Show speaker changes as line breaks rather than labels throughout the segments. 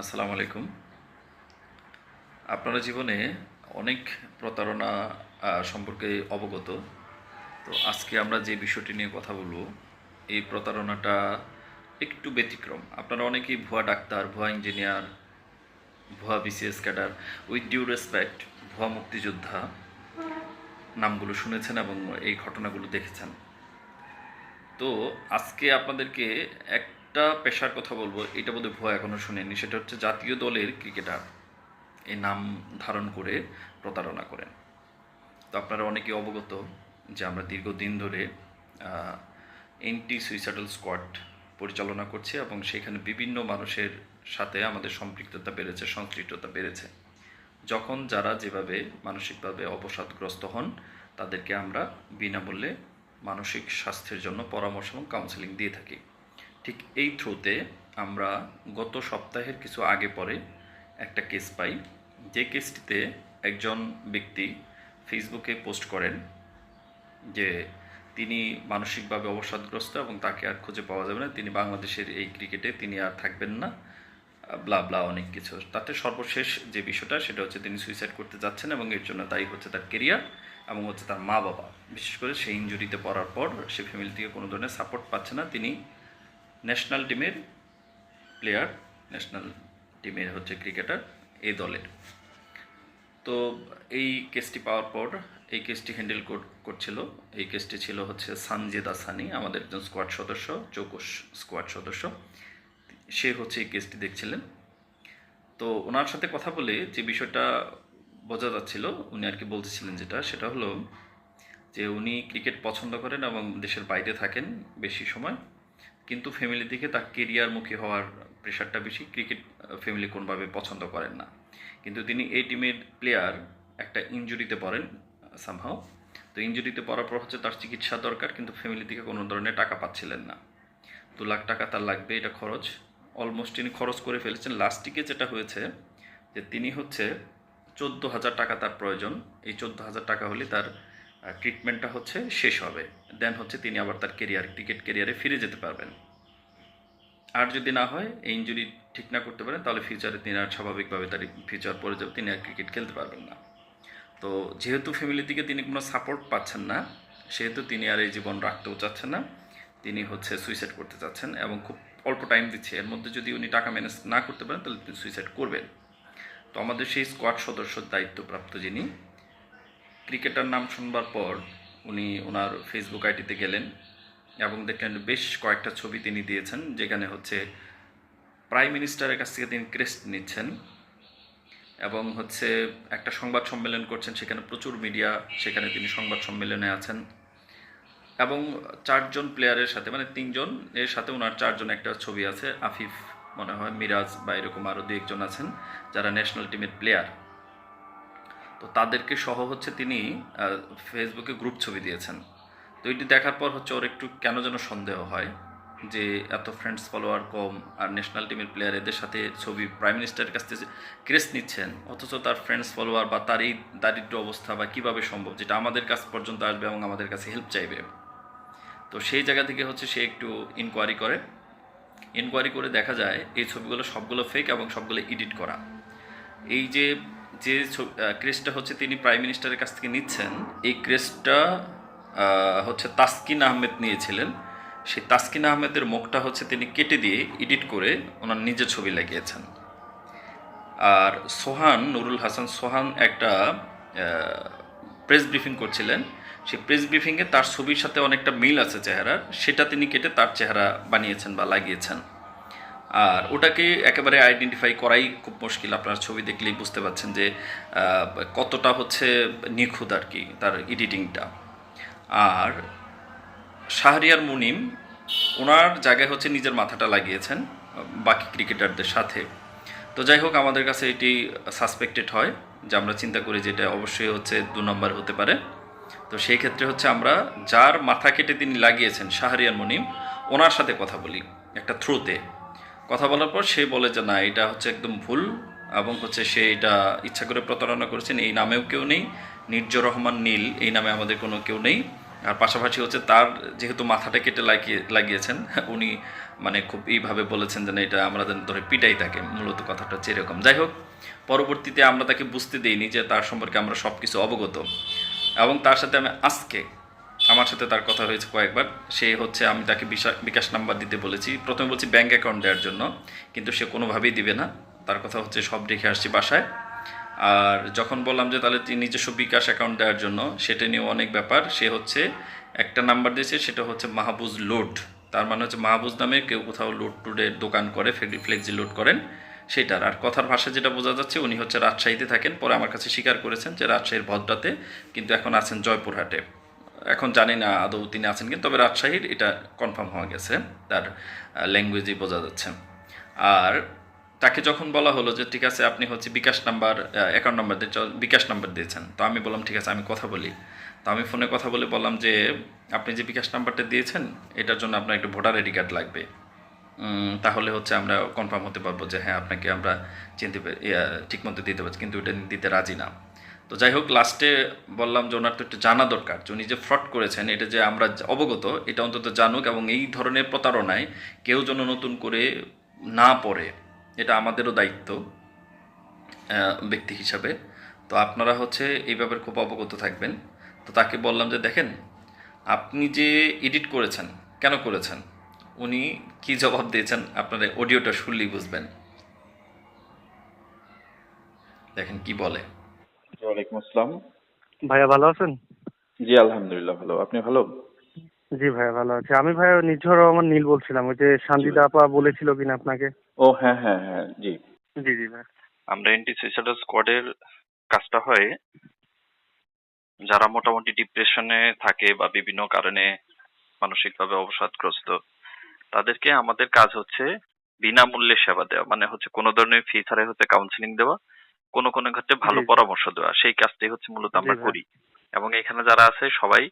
আসসালামু আলাইকুম। আপনারা জীবনে অনেক প্রতারণা সম্পর্কে অবগত। তো আজকে আমরা যে বিষয়টি নিয়ে কথা বলবো, এই প্রতারণাটা একটু ব্যতিক্রম। আপনারা অনেকেই ভুয়া ডাক্তার, ভুয়া ইঞ্জিনিয়ার, ভুয়া BCS cadre, with due respect, ভুয়া মুক্তিযোদ্ধা নামগুলো শুনেছেন এবং এই ঘটনাগুলো দেখেছেন। তো আজকে আপনাদেরকে একটা পেশার কথা বলবো, এটা বোধহয় ভুয়া এখনো শুনেনি। সেটা হচ্ছে জাতীয় দলের ক্রিকেটার এই নাম ধারণ করে প্রতারণা করেন। তো আপনারা অনেকে অবগত যে আমরা দীর্ঘদিন ধরে এন্টি সুইসাইডাল স্কোয়াড পরিচালনা করছি এবং সেখানে বিভিন্ন মানুষের সাথে আমাদের সম্পৃক্ততা বেড়েছে, সংশ্লিষ্টতা বেড়েছে। যখন যারা যেভাবে মানসিকভাবে অবসাদগ্রস্ত হন, তাদেরকে আমরা বিনামূল্যে মানসিক স্বাস্থ্যের জন্য পরামর্শ এবং কাউন্সেলিং দিয়ে থাকি। ঠিক এই থ্রুতে আমরা গত সপ্তাহের কিছু আগে পরে একটা কেস পাই, যে কেসটিতে একজন ব্যক্তি ফেসবুকে পোস্ট করেন যে তিনি মানসিকভাবে অবসাদগ্রস্ত এবং তাকে আর খুঁজে পাওয়া যাবে না, তিনি বাংলাদেশের এই ক্রিকেটে তিনি আর থাকবেন না, ব্লা ব্লা অনেক কিছু। তাতে সর্বশেষ যে বিষয়টা সেটা হচ্ছে তিনি সুইসাইড করতে যাচ্ছেন এবং এর জন্য দায়ী হচ্ছে তার কেরিয়ার এবং হচ্ছে তার মা বাবা। বিশেষ করে সেই ইনজুরিতে পড়ার পর সে ফ্যামিলি থেকে কোনো ধরনের সাপোর্ট পাচ্ছে না। তিনি ন্যাশনাল টিমের প্লেয়ার, ন্যাশনাল টিমের হচ্ছে ক্রিকেটার এই দলের। তো এই কেসটি পাওয়ার পর এই কেসটি হ্যান্ডেল করছিল, এই কেসটি ছিল হচ্ছে সানজিদা সানি, আমাদের একজন স্কোয়াড সদস্য, চৌকস স্কোয়াড সদস্য। সে হচ্ছে এই কেসটি দেখছিলেন। তো ওনার সাথে কথা বলে যে বিষয়টা বোঝা যাচ্ছিল, উনি আর কি বলতেছিলেন যেটা, সেটা হলো যে উনি ক্রিকেট পছন্দ করেন এবং দেশের বাইরে থাকেন বেশি সময়, কিন্তু ফ্যামিলি থেকে তার কেরিয়ারমুখী হওয়ার প্রেশারটা বেশি। ক্রিকেট ফ্যামিলি কোনোভাবে পছন্দ করেন না, কিন্তু তিনি এই টিমের প্লেয়ার, একটা ইনজুরিতে পড়েন সামহাও। তো ইনজুরিতে পড়ার পর হচ্ছে তার চিকিৎসা দরকার, কিন্তু ফ্যামিলি থেকে কোনো ধরনের টাকা পাচ্ছিলেন না। 2 লাখ টাকা তার লাগবে, এটা খরচ অলমোস্ট তিনি খরচ করে ফেলেছেন। লাস্টিকে যেটা হয়েছে যে তিনি হচ্ছে 14,000 টাকা তার প্রয়োজন। এই 14,000 টাকা হলে তার ট্রিটমেন্টটা হচ্ছে শেষ হবে, দেন হচ্ছে তিনি আবার তার ক্রিকেট কেরিয়ারে ফিরে যেতে পারবেন। আর যদি না হয়, এই ইঞ্জুরি ঠিক না করতে পারেন, তাহলে ফিউচারে তিনি আর স্বাভাবিকভাবে তার ফিউচার পড়ে যাবে, তিনি আর ক্রিকেট খেলতে পারবেন না। তো যেহেতু ফ্যামিলি থেকে তিনি কোনো সাপোর্ট পাচ্ছেন না, সেহেতু তিনি আর এই জীবন রাখতেও চাচ্ছেন না, তিনি হচ্ছে সুইসাইড করতে চাচ্ছেন এবং খুব অল্প টাইম দিচ্ছে। এর মধ্যে যদি উনি টাকা ম্যানেজ না করতে পারেন, তাহলে তিনি সুইসাইড করবেন। তো আমাদের সেই স্কোয়াড সদস্যর দায়িত্বপ্রাপ্ত যিনি, ক্রিকেটার নাম শুনবার পর উনি ওনার ফেসবুক আইডিতে গেলেন এবং দেখলেন বেশ কয়েকটা ছবি তিনি দিয়েছেন, যেখানে হচ্ছে প্রাইম মিনিস্টারের কাছ থেকে তিনি ক্রেস্ট নিচ্ছেন এবং হচ্ছে একটা সংবাদ সম্মেলন করছেন, সেখানে প্রচুর মিডিয়া, সেখানে তিনি সংবাদ সম্মেলনে আছেন এবং 4জন প্লেয়ারের সাথে, মানে 3জন এর সাথে ওনার 4জন একটা ছবি আছে, আফিফ মনে হয়, মিরাজ বা এরকম আরও 2-1জন আছেন যারা ন্যাশনাল টিমের প্লেয়ার। তো তাদেরকে সহ হচ্ছে তিনি ফেসবুকে গ্রুপ ছবি দিয়েছেন। তো এটি দেখার পর হচ্ছে ওর একটু কেন যেন সন্দেহ হয় যে এত ফ্রেন্ডস ফলোয়ার কম আর ন্যাশনাল টিমের প্লেয়ার, এদের সাথে ছবি প্রাইম মিনিস্টারের কাছ থেকে ক্রেস্ট নিচ্ছেন, অথচ তার ফ্রেন্ডস ফলোয়ার বা তার এই দারিদ্র অবস্থা বা কীভাবে সম্ভব, যেটা আমাদের কাছ পর্যন্ত আসবে এবং আমাদের কাছে হেল্প চাইবে। তো সেই জায়গা থেকে হচ্ছে সে একটু ইনকোয়ারি করে দেখা যায় এই ছবিগুলো সবগুলো ফেক এবং সবগুলো এডিট করা। এই যে যে ক্রেস্টটা হচ্ছে তিনি প্রাইম মিনিস্টারের কাছ থেকে নিচ্ছেন, এই ক্রেস্টটা হচ্ছে তাসকিন আহমেদ নিয়েছিলেন। সেই তাসকিন আহমেদের মুখটা হচ্ছে তিনি কেটে দিয়ে এডিট করে ওনার নিজের ছবি লাগিয়েছেন। আর নুরুল হাসান সোহান একটা প্রেস ব্রিফিং করছিলেন, সেই প্রেস ব্রিফিংয়ে তার ছবির সাথে অনেকটা মিল আছে চেহারার, সেটা তিনি কেটে তার চেহারা বানিয়েছেন বা লাগিয়েছেন। আর ওটাকে একেবারে আইডেন্টিফাই করাই খুব মুশকিল। আপনার ছবি দেখলেই বুঝতে পারছেন যে কতটা হচ্ছে নিখুঁত আর কি তার এডিটিংটা। আর শাহরিয়ার মুনিম ওনার জায়গায় হচ্ছে নিজের মাথাটা লাগিয়েছেন বাকি ক্রিকেটারদের সাথে। তো যাই হোক, আমাদের কাছে এটি সাসপেক্টেড হয়, যে আমরা চিন্তা করি যে এটা অবশ্যই হচ্ছে 2 নম্বর হতে পারে। তো সেই ক্ষেত্রে হচ্ছে আমরা যার মাথা কেটে তিনি লাগিয়েছেন শাহরিয়ার মুনিম, ওনার সাথে কথা বলি একটা থ্রুতে। কথা বলার পর সে বলে যে না, এটা হচ্ছে একদম ভুল এবং হচ্ছে সে এটা ইচ্ছা করে প্রতারণা করেছেন, এই নামেও কেউ নেই, নির্জর রহমান নীল এই নামে আমাদের কোনো কেউ নেই, আর পাশাপাশি হচ্ছে তার যেহেতু মাথাটা কেটে লাগিয়েছেন উনি মানে খুব এইভাবে বলেছেন যে না এটা আমরা যেন ধরে পিটাই তাকে, মূলত কথাটা হচ্ছে এরকম। যাই হোক, পরবর্তীতে আমরা তাকে বুঝতে দিইনি যে তার সম্পর্কে আমরা সব কিছু অবগত, এবং তার সাথে আমি আজকে আমার সাথে তার কথা হয়েছে কয়েকবার। সে হচ্ছে আমি তাকে বিকাশ নাম্বার দিতে বলেছি, প্রথমে বলছি ব্যাঙ্ক অ্যাকাউন্ট দেওয়ার জন্য, কিন্তু সে কোনোভাবেই দিবে না। তার কথা হচ্ছে সব রেখে আসছি বাসায়। আর যখন বললাম যে তাহলে তুই নিজস্ব বিকাশ অ্যাকাউন্ট দেওয়ার জন্য, সেটা নিয়েও অনেক ব্যাপার। সে হচ্ছে একটা নাম্বার দিয়েছে, সেটা হচ্ছে মাহবুজ লোড। তার মানে হচ্ছে মাহবুজ নামে কেউ কোথাও লোড টোডের দোকান করে, ফ্লেক্সি লোড করেন সেটার। আর কথার ভাষা যেটা বোঝা যাচ্ছে উনি হচ্ছে রাজশাহীতে থাকেন, পরে আমার কাছে স্বীকার করেছেন যে রাজশাহীর ভদ্রাতে, কিন্তু এখন আছেন জয়পুরহাটে। এখন জানি না আদৌ তিনি আছেন কিনা, তবে রাজশাহীর এটা কনফার্ম হওয়া গেছে, তার ল্যাঙ্গুয়েজই বোঝা যাচ্ছে। আর তাকে যখন বলা হলো যে ঠিক আছে আপনি হচ্ছে বিকাশ নাম্বার অ্যাকাউন্ট নাম্বার দিয়ে বিকাশ নাম্বার দিয়েছেন, তো আমি বললাম ঠিক আছে আমি কথা বলি। তো আমি ফোনে কথা বলে বললাম যে আপনি যে বিকাশ নাম্বারটা দিয়েছেন এটার জন্য আপনার একটা ভোটার আইডি কার্ড লাগবে, তাহলে হচ্ছে আমরা কনফার্ম হতে পারবো যে হ্যাঁ আপনাকে আমরা চিনতে ঠিকমতো দিতে পারছি, কিন্তু এটা দিতে রাজি না। তো যাই হোক, লাস্টে বললাম যে ওনার তো একটু জানা দরকার যে উনি যে ফ্রড করেছেন এটা যে আমরা অবগত, এটা অন্তত জানুক, এবং এই ধরনের প্রতারণায় কেউ যেন নতুন করে না পড়ে, এটা আমাদেরও দায়িত্ব ব্যক্তি হিসাবে। তো আপনারা হচ্ছে এই ব্যাপারে খুব অবগত থাকবেন। তো তাকে বললাম যে দেখেন, আপনি যে এডিট করেছেন, কেন করেছেন? উনি কি জবাব দিয়েছেন আপনারা অডিওটা শুনলেই বুঝবেন। দেখেন কি বলে।
ওয়ালাইকুম আসসালাম।
ভাইয়া ভালো আছেন?
জি আলহামদুলিল্লাহ ভালো। আপনি ভালো?
জি ভাইয়া ভালো আছি। আমি ভাইয়া নির্ঝর রহমান নীল বলছিলাম, ওই যে
জি
শান্তিদা
ভাই।
আপা বলেছিল কিনা আপনাকে।
ও হ্যাঁ হ্যাঁ হ্যাঁ জি।
জি জি ভাই।
আমরা এন্টি সুইসাইডাল স্কোয়াডের কাজটা হয় যারা মোটামুটি ডিপ্রেশনে থাকে বা বিভিন্ন কারণে মানসিকভাবে অবসাদগ্রস্ত, তাদেরকে আমাদের কাজ হচ্ছে বিনামূল্যে সেবা দেওয়া, মানে হচ্ছে কোনো ধরনের ফি ছাড়াই হচ্ছে কাউন্সিলিং দেওয়া, কোনো কোনো ক্ষেত্রে
জি
ভালো
জি
পরামর্শ দেওয়া। সেই কাজটাই হচ্ছে মূলত
জি
আমরা
ভাই।
করি। এবং এখানে যারা আছে সবাই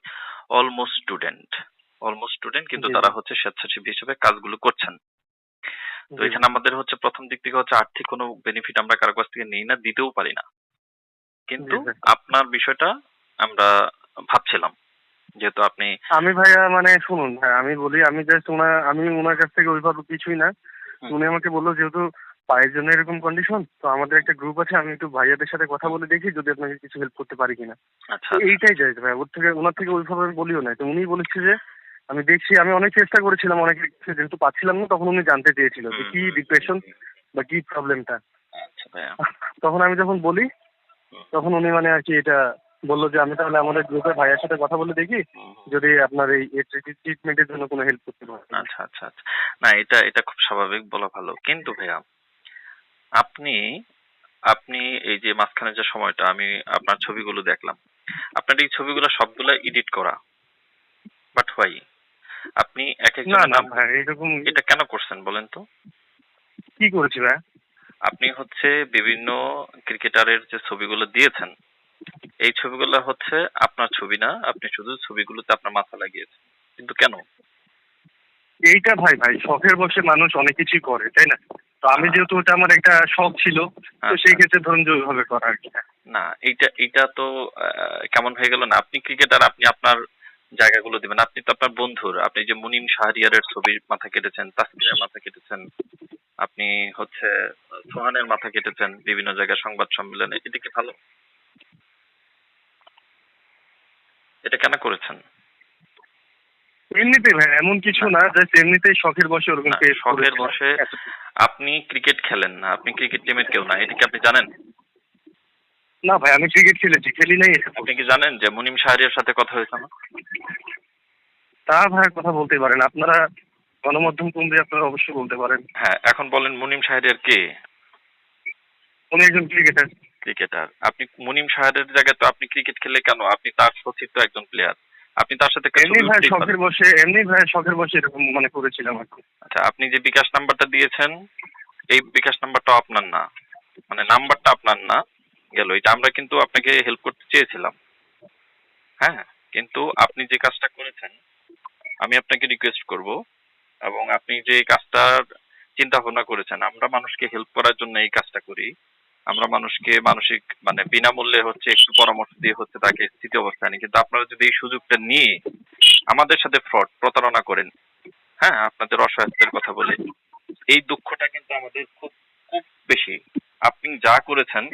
অলমোস্ট স্টুডেন্ট, কিন্তু
জি
তারা
জি
হচ্ছে স্বেচ্ছাসেবী হিসেবে কাজগুলো করছেন। তো
জি
এখানে
ভাই।
আমাদের হচ্ছে প্রথম দিক থেকে হচ্ছে আর্থিক কোনো বেনিফিট আমরা কারো কাছ থেকে নিই না, দিতেও পারি না।
জি
কিন্তু
ভাই।
আপনার বিষয়টা আমরা ভাবছিলাম, যেহেতু আপনি
আমি ভাইয়া মানে শুনুন ভাই, আমি বলি, আমি জাস্ট আমি ওনার কাছ থেকে ওইভাবে কিছুই না।
হুম,
উনি আমাকে বললো যেহেতু পায়ের জন্য এরকম কন্ডিশন, তো আমাদের একটা গ্রুপ আছে, আমি একটু ভাইয়াদের সাথে কথা
হুম,
বলে দেখি যদি আপনাকে কিছু হেল্প করতে পারি কিনা।
আচ্ছা
তো
আচ্ছা
এইটাই চাইছে ভাই, ওনার থেকে ওইভাবে আমি বলিও না। তো উনিই বলেছে যে আমি দেখছি, আমি অনেক চেষ্টা করেছিলাম, অনেকের কাছে যেহেতু পাচ্ছিলাম না, তখন উনি জানতে চেয়েছিল যে
হুম
কি
হুম হুম
ডিপ্রেশন
হুম,
বা কি প্রবলেমটা।
আচ্ছা ভাইয়া।
তখন আমি যখন বলি,
হুম,
তখন উনি মানে আর কি এটা বললো যে আমি তাহলে আমাদের গ্রুপে ভাইয়ের সাথে কথা বলে দেখি
হুম, হুম।
যদি আপনার এই ট্রিটমেন্টের জন্য কোনো হেল্প করতে পারেন।
আচ্ছা আচ্ছা আচ্ছা, না এটা এটা খুব স্বাভাবিক, বলা ভালো। কিন্তু ভাইয়া, আপনি আপনি এই যে মাঝখানে যে সময়টা আমি আপনার ছবিগুলো দেখলাম, আপনার এই ছবিগুলো সবগুলা এডিট করা, বাট হোয়াই আপনি এক
না
একজনের
না
নাম,
ভাই, এরকম
এটা কেন করছেন বলেন তো?
কি করেছি ভাই?
আপনি হচ্ছে বিভিন্ন ক্রিকেটারের যে ছবিগুলো দিয়েছেন, এই ছবিগুলো হচ্ছে আপনার ছবি না, আপনি শুধু ছবিগুলোতে আপনার মাথা লাগিয়েছেন, কিন্তু কেন?
এইটা ভাই ভাই শখের বসে মানুষ অনেক কিছুই করে, তাই না? তো আমি
আহ,
যেহেতু ওটা আমার একটা শখ ছিল, তো
আচ্ছা,
সেই ক্ষেত্রে ধরুন যে ওইভাবে করা আর কি।
না এইটা এইটা তো কেমন হয়ে গেল না? আপনি ক্রিকেটার, আপনি আপনার জায়গাগুলো দিবেন। আপনি তো আপনার বন্ধুর, আপনি যে মুনিম শাহরিয়ারের ছবির মাথা কেটেছেন, তাসকিনের মাথা কেটেছেন, আপনি হচ্ছে সোহানের মাথা কেটেছেন বিভিন্ন জায়গায় সংবাদ সম্মেলনে, এটা কি ভালো? এটা কেন করেছেন?
এমনিতেই ভাই, এমন কিছু
না
না, জাস্ট এমনিতেই শখের বসে ওরকম
না,
পেজ
শখের
করেছিলাম।
বসে
এতটুকু।
আপনি ক্রিকেট খেলেন না, আপনি ক্রিকেট টিমের কেউ না, এটা কি আপনি জানেন?
না ভাই, আমি ক্রিকেট খেলেছি, খেলি নাই এটা
আপনি
বলছি।
কি জানেন যে মুনিম শাহরিয়ার সাথে কথা হয়েছে আমার?
তা ভাই কথা বলতে পারেন আপনারা, গণমাধ্যম কর্মী, আপনারা অবশ্যই বলতে পারেন।
হ্যাঁ, এখন বলেন মুনিম শাহরিয়ার কে?
উনি একজন ক্রিকেটার।
ক্রিকেটার। আপনি মুনিম শাহরিয়ারের জায়গায় তো আপনি ক্রিকেট খেললে কেন? আপনি তার সতীর্থ একজন প্লেয়ার, আপনি তার সাথে একটা
এমনি
ছবি
ভাই
উঠতেই
শখের
পারেন।
বসে, এমনি ভাই শখের বসে এরকম মানে করেছিলাম আর কি।
আচ্ছা, আপনি যে বিকাশ নাম্বারটা দিয়েছেন, এই বিকাশ নাম্বারটাও আপনার না, মানে নাম্বারটা আপনার না, গেল। এটা আমরা কিন্তু আপনাকে হেল্প করতে চেয়েছিলাম, হ্যাঁ, কিন্তু আপনি যে কাজটা করেছেন, আমি আপনাকে রিকোয়েস্ট করব, এবং আপনি যে কাজটার চিন্তা ভাবনা করেছেন, আমরা মানুষকে হেল্প করার জন্য এই কাজটা করি,
আমরা মানুষকে মানসিক মানে বিনামূল্যে হচ্ছে একটু পরামর্শ দিয়ে হচ্ছে তাকে স্থিতি অবস্থায় আনি, কিন্তু আপনারা যদি এই সুযোগটা নিয়ে আমাদের সাথে প্রতারণা করেন, হ্যাঁ, আপনাদের অসহায়ত্বের কথা বলে, এই দুঃখটা কিন্তু আমাদের খুব খুব বেশি। আপনি যা করেছেন,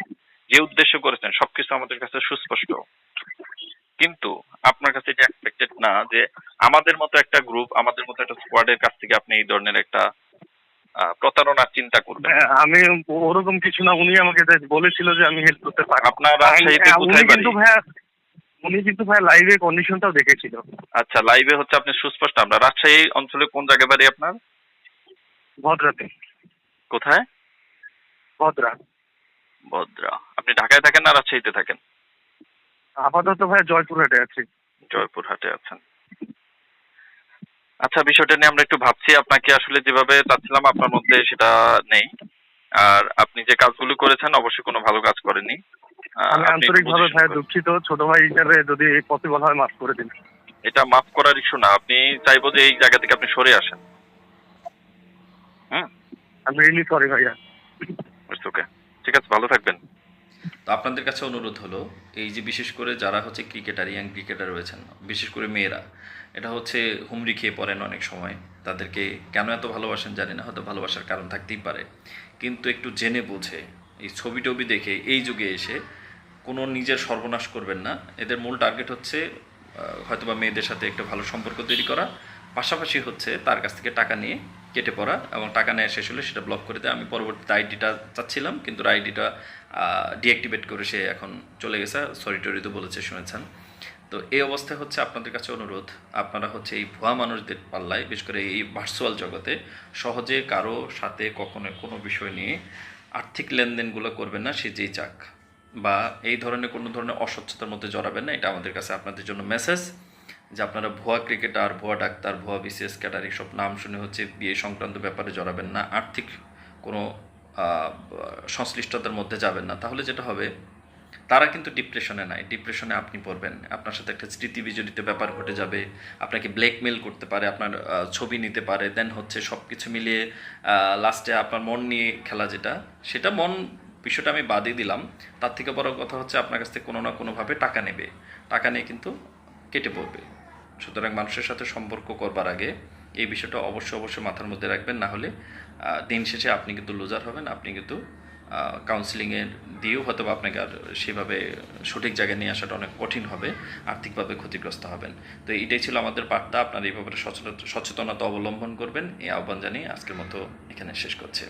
যে উদ্দেশ্য করেছেন, সবকিছু আমাদের কাছে সুস্পষ্ট, কিন্তু আপনার কাছে এটা এক্সপেক্টেড না যে আমাদের মতো একটা গ্রুপ, আমাদের মতো একটা স্কোয়াডের কাছ থেকে আপনি এই ধরনের একটা প্রতারণার চিন্তা করবেন।
আমি ওরকম কিছু না, উনি আমাকে বলেছিল যে আমি হেল্প করতে পারি।
আপনার রাজশাহীতে
উনি
কোথায় বাড়ি?
কিন্তু ভাইয়া লাইভে কন্ডিশনটাও দেখেছিল।
আচ্ছা, লাইভে হচ্ছে আপনি সুস্পষ্ট। আমরা রাজশাহী অঞ্চলে কোন জায়গায় বাড়ি আপনার?
ভদ্রাতে।
কোথায়?
ভদ্রা।
ভদ্রা। আপনি ঢাকায় থাকেন না রাজশাহীতে থাকেন?
আপাতত ভাইয়া জয়পুরহাটে আছি।
জয়পুরহাটে আছেন। আচ্ছা, বিষয়টা নিয়ে আমরা একটু ভাবছি। আপনাকে আসলে যেভাবে চাচ্ছিলাম আপনার মধ্যে সেটা নেই। আর আপনি যে কাজগুলো করেছেন অবশ্যই কোনো ভালো কাজ করেননি।
আমি
আপনি একটু
আন্তরিকভাবে
বুঝে
ভাইয়া
শুনে
দুঃখিত, ছোট ভাই হিসাবে যদি পসিবল হয় মাফ করে দিন।
এটা মাফ করার ইস্যু না। আপনি চাইবো যে এই জায়গা থেকে আপনি সরে আসেন। হুম,
আমি রিয়েলি সরি ভাইয়া।
It's okay. ঠিক আছে, ভালো থাকবেন।
তো আপনাদের কাছে অনুরোধ হলো, এই যে বিশেষ করে যারা হচ্ছে ক্রিকেটার, ইয়াং ক্রিকেটার রয়েছেন, বিশেষ করে মেয়েরা, এটা হচ্ছে হুমড়ি খেয়ে পড়েন অনেক সময়। তাদেরকে কেন এত ভালোবাসেন জানি না, হয়তো ভালোবাসার কারণ থাকতেই পারে, কিন্তু একটু জেনে বুঝে এই ছবি টবি দেখে এই যুগে এসে কোনো নিজের সর্বনাশ করবেন না। এদের মূল টার্গেট হচ্ছে হয়তোবা মেয়েদের সাথে একটা ভালো সম্পর্ক তৈরি করা, পাশাপাশি হচ্ছে তার কাছ থেকে টাকা নিয়ে কেটে পড়া, এবং টাকা নেওয়া শেষ হলে সেটা ব্লক করে দেয়। আমি পরবর্তীতে আইডিটা চাচ্ছিলাম, কিন্তু আইডিটা ডিঅ্যাক্টিভেট করে সে এখন চলে গেছে, সরি টরি তো বলেছে, শুনেছেন। তো এই অবস্থায় হচ্ছে আপনাদের কাছে অনুরোধ, আপনারা হচ্ছে এই ভুয়া মানুষদের পাল্লায়, বিশেষ করে এই ভার্চুয়াল জগতে সহজে কারো সাথে কখনো কোনো বিষয় নিয়ে আর্থিক লেনদেনগুলো করবেন না, সে যেই চাক, বা এই ধরনের কোনো ধরনের অস্বচ্ছতার মধ্যে জড়াবেন না। এটা আমাদের কাছে আপনাদের জন্য মেসেজ, যে আপনারা ভুয়া ক্রিকেটার, ভুয়া ডাক্তার, ভুয়া বিসিএস ক্যাডার সব নাম শুনে হচ্ছে বিয়ে সংক্রান্ত ব্যাপারে জড়াবেন না, আর্থিক কোনো সংশ্লিষ্টতার মধ্যে যাবেন না। তাহলে যেটা হবে, তারা কিন্তু ডিপ্রেশনে নাই, ডিপ্রেশনে আপনি পড়বেন, আপনার সাথে একটা স্মৃতি বিজড়িত ব্যাপার ঘটে যাবে, আপনাকে ব্ল্যাকমেল করতে পারে, আপনার ছবি নিতে পারে, দেন হচ্ছে সব কিছু মিলিয়ে লাস্টে আপনার মন নিয়ে খেলা, যেটা সেটা মন বিষয়টা আমি বাদই দিলাম। তার থেকে বড় কথা হচ্ছে আপনার কাছ থেকে কোনো না কোনোভাবে টাকা নেবে, টাকা নিয়ে কিন্তু কেটে পড়বে। সুতরাং মানুষের সাথে সম্পর্ক করবার আগে এই বিষয়টা অবশ্যই মাথার মধ্যে রাখবেন, না হলে দিন শেষে আপনি কিন্তু লুজার হবেন। আপনি কিন্তু কাউন্সিলিংয়ের দিয়েও হয়তো আপনাকে আর সেভাবে সঠিক জায়গায় নিয়ে আসাটা অনেক কঠিন হবে, আর্থিকভাবে ক্ষতিগ্রস্ত হবেন। তো এইটাই ছিল আমাদের বার্তা, আপনারা এই ব্যাপারে সচেতনতা অবলম্বন করবেন, এই আহ্বান জানিয়ে আজকের মতো এখানে শেষ করছি।